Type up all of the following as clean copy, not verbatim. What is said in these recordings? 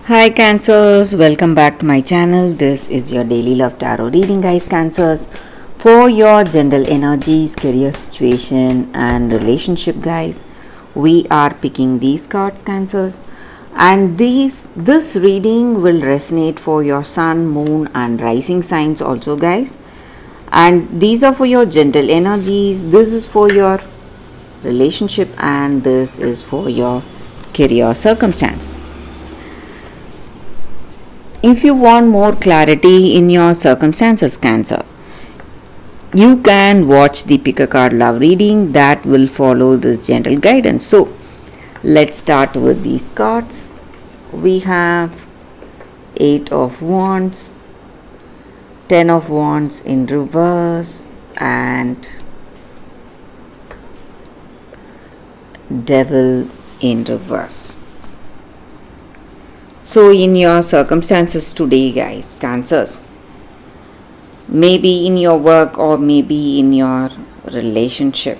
Hi Cancers, welcome back to my channel. This is your daily love tarot reading, guys. Cancers, for your general energies, career situation, and relationship, guys. We are picking these cards, Cancers, and this reading will resonate for your sun, moon, and rising signs, also, guys. And these are for your general energies. This is for your relationship, and this is for your career circumstance. If you want more clarity in your circumstances, Cancer, you can watch the pick a card love reading that will follow this general guidance. So, let's start with these cards. We have 8 of Wands, 10 of Wands in reverse, and Devil in reverse. So, in your circumstances today, guys, Cancers, maybe in your work or maybe in your relationship,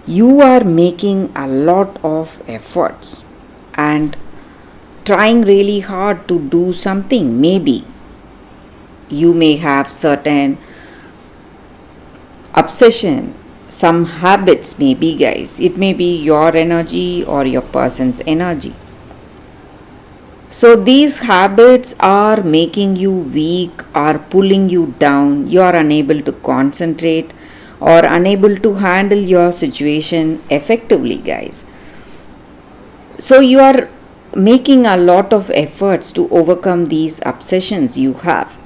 you are making a lot of efforts and trying really hard to do something. Maybe you may have certain obsession, some habits, maybe, guys. It may be your energy or your person's energy. So these habits are making you weak, are pulling you down. You are unable to concentrate or unable to handle your situation effectively, guys. So you are making a lot of efforts to overcome these obsessions you have.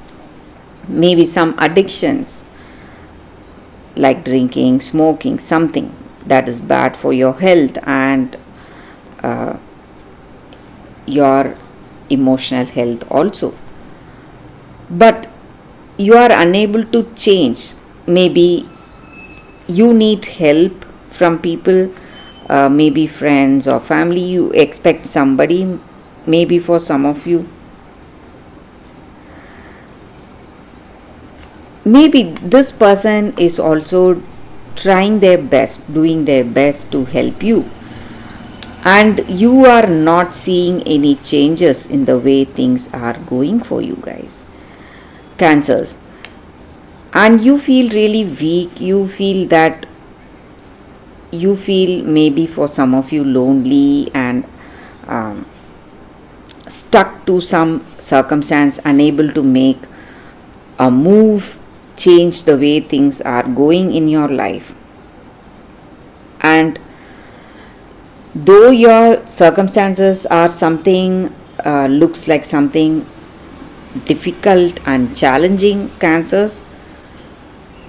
Maybe some addictions like drinking, smoking, something that is bad for your health and your emotional health also. But you are unable to change. Maybe you need help from people, maybe friends or family. You expect somebody, maybe for some of you. Maybe this person is also trying their best, doing their best to help you, and you are not seeing any changes in the way things are going for you, guys, Cancers. And you feel really weak. You feel maybe for some of you lonely and um, stuck to some circumstance, unable to make a move, change the way things are going in your life. And though your circumstances are something, looks like something difficult and challenging, Cancers,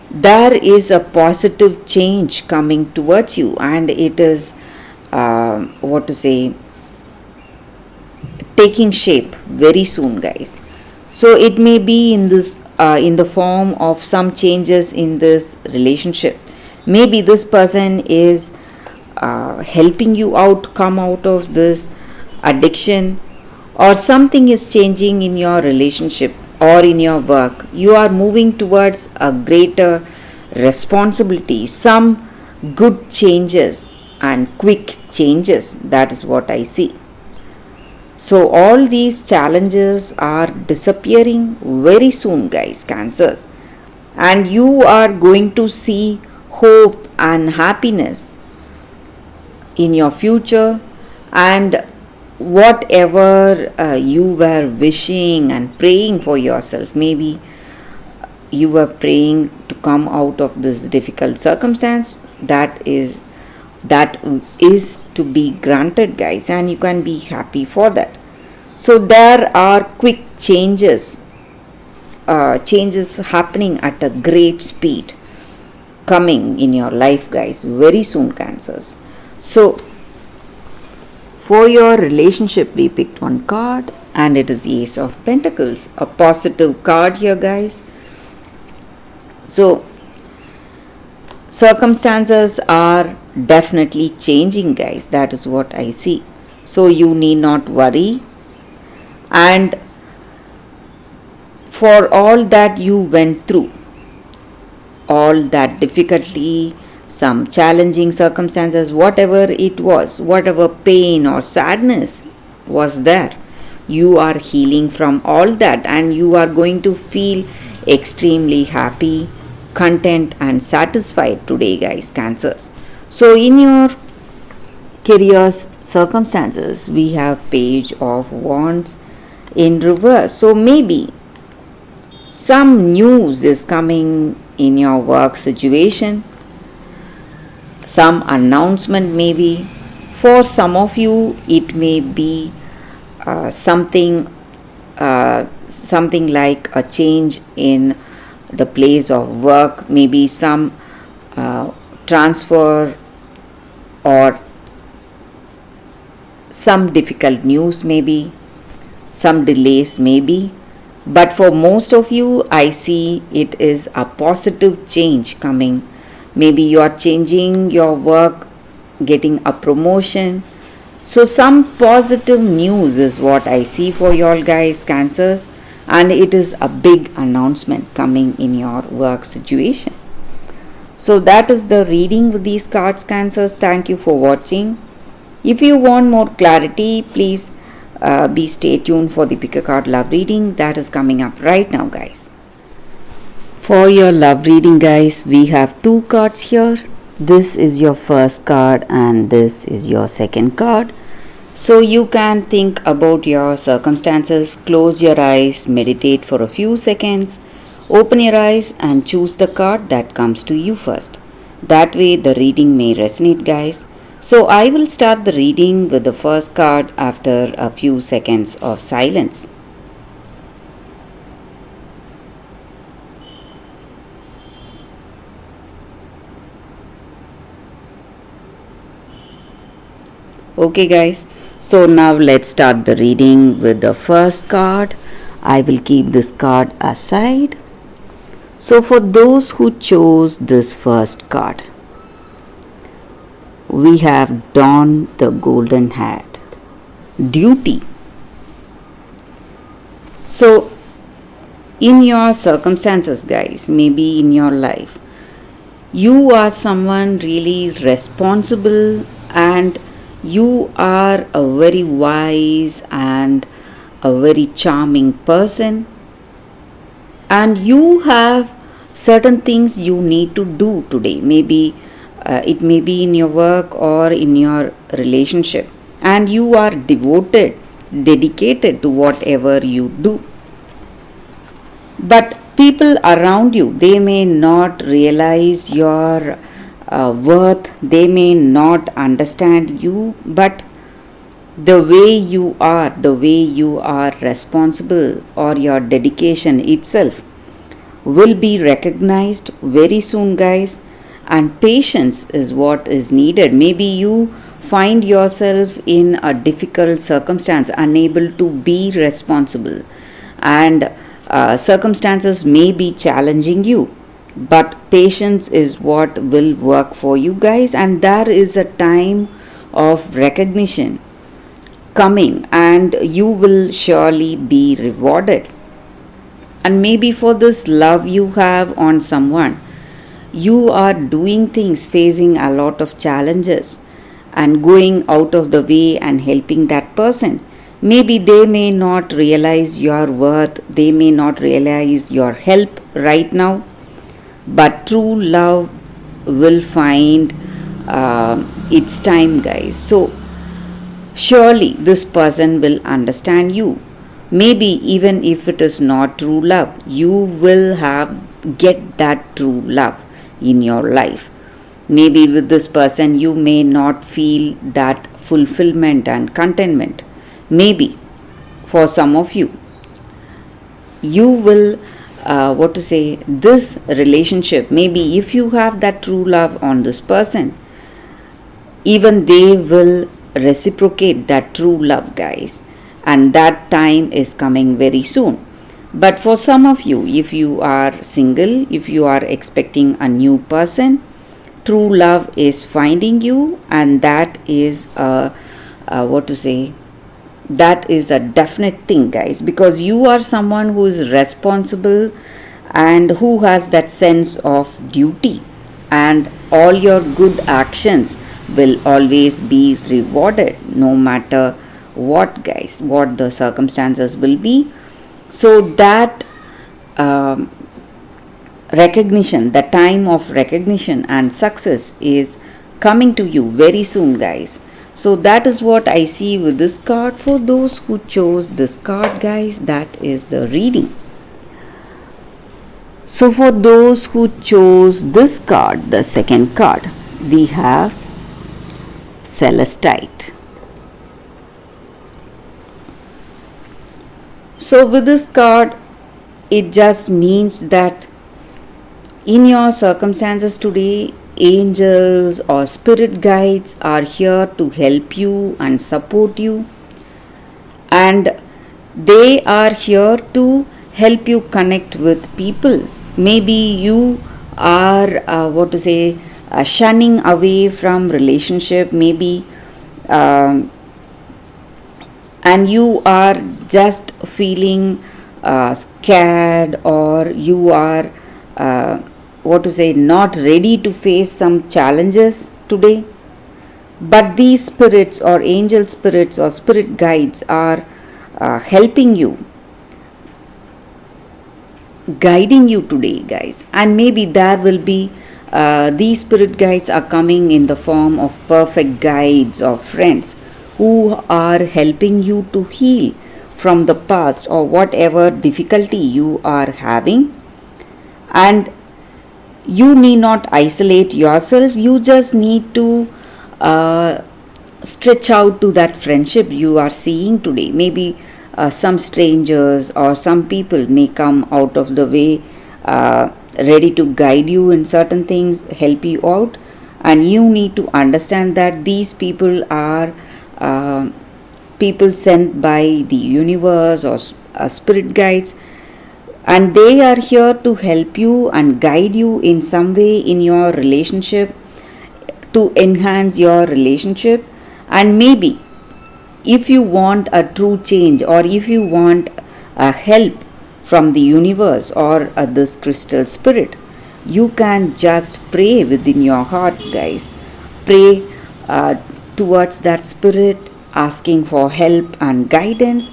there is a positive change coming towards you, and it is what to say, taking shape very soon, guys. So it may be in this in the form of some changes in this relationship. Maybe this person is helping you out, come out of this addiction, or something is changing in your relationship or in your work. You are moving towards a greater responsibility, some good changes and quick changes. That is what I see. So all these challenges are disappearing very soon, guys, Cancers, and you are going to see hope and happiness in your future. And whatever you were wishing and praying for yourself, maybe you were praying to come out of this difficult circumstance, that is to be granted, guys, and you can be happy for that. So there are quick changes happening at a great speed coming in your life, guys, very soon, Cancers. So for your relationship, we picked one card, and it is Ace of Pentacles, a positive card here, guys. So circumstances are definitely changing, guys. That is what I see. So you need not worry. And for all that you went through, all that difficulty, some challenging circumstances, whatever it was, whatever pain or sadness was there. You are healing from all that, and you are going to feel extremely happy, content, and satisfied today, guys, Cancers. So, in your career circumstances, we have Page of Wands in reverse. So, maybe some news is coming in your work situation, some announcement maybe. For some of you, it may be something something like a change in the place of work, maybe some transfer or some difficult news, maybe some delays, maybe. But for most of you, I see it is a positive change coming. Maybe you are changing your work, getting a promotion. So, some positive news is what I see for y'all, guys, Cancers, and it is a big announcement coming in your work situation. So, that is the reading with these cards, Cancers. Thank you for watching. If you want more clarity, please be stay tuned for the Pick a Card Love reading that is coming up right now, guys. For your love reading, guys, we have two cards here. This is your first card and this is your second card. So you can think about your circumstances, close your eyes, meditate for a few seconds, open your eyes and choose the card that comes to you first. That way the reading may resonate, guys. So I will start the reading with the first card after a few seconds of silence. Okay, guys, so now let's start the reading with the first card. I will keep this card aside. So for those who chose this first card, we have Dawn the Golden Hat, duty. So in your circumstances, guys, maybe in your life, you are someone really responsible and you are a very wise and a very charming person, and you have certain things you need to do today. Maybe it may be in your work or in your relationship, and you are dedicated to whatever you do. But people around you, they may not realize your worth, they may not understand you, but the way you are responsible, or your dedication itself will be recognized very soon, guys. And patience is what is needed. Maybe you find yourself in a difficult circumstance, unable to be responsible, and circumstances may be challenging you, but patience is what will work for you, guys. And there is a time of recognition coming, and you will surely be rewarded. And maybe for this love you have on someone, you are doing things, facing a lot of challenges and going out of the way and helping that person. Maybe they may not realize your worth, they may not realize your help right now, but true love will find its time, guys. So surely this person will understand you. Maybe even if it is not true love, you will get that true love in your life. Maybe with this person you may not feel that fulfillment and contentment. Maybe for some of you, you will this relationship, maybe if you have that true love on this person, even they will reciprocate that true love, guys, and that time is coming very soon. But for some of you, if you are single, if you are expecting a new person, true love is finding you, and that is that is a definite thing, guys, because you are someone who is responsible and who has that sense of duty, and all your good actions will always be rewarded no matter what, guys, what the circumstances will be. So that recognition, the time of recognition and success is coming to you very soon, guys. So that is what I see with this card. For those who chose this card, guys, that is the reading. So for those who chose this card, the second card, we have Celestite. So with this card, it just means that in your circumstances today, angels or spirit guides are here to help you and support you, and they are here to help you connect with people. Maybe you are shunning away from relationship, maybe and you are just feeling scared, or you are not ready to face some challenges today. But these spirits or angel spirits or spirit guides are helping you, guiding you today, guys. And maybe there will be these spirit guides are coming in the form of perfect guides or friends who are helping you to heal from the past or whatever difficulty you are having. And you need not isolate yourself, you just need to stretch out to that friendship you are seeing today. Maybe some strangers or some people may come out of the way, ready to guide you in certain things, help you out. And you need to understand that these people are people sent by the universe or spirit guides, and they are here to help you and guide you in some way in your relationship, to enhance your relationship. And maybe if you want a true change, or if you want a help from the universe or this crystal spirit, you can just pray within your hearts, guys. Pray towards that spirit, asking for help and guidance,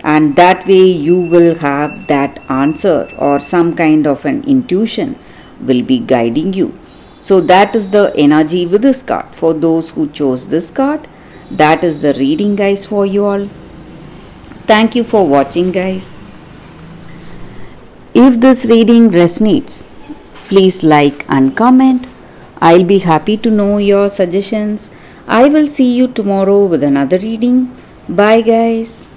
and that way you will have that answer, or some kind of an intuition will be guiding you. So that is the energy with this card. For those who chose this card, that is the reading, guys, for you all. Thank you for watching, guys. If this reading resonates, please like and comment. I'll be happy to know your suggestions. I will see you tomorrow with another reading. Bye, guys.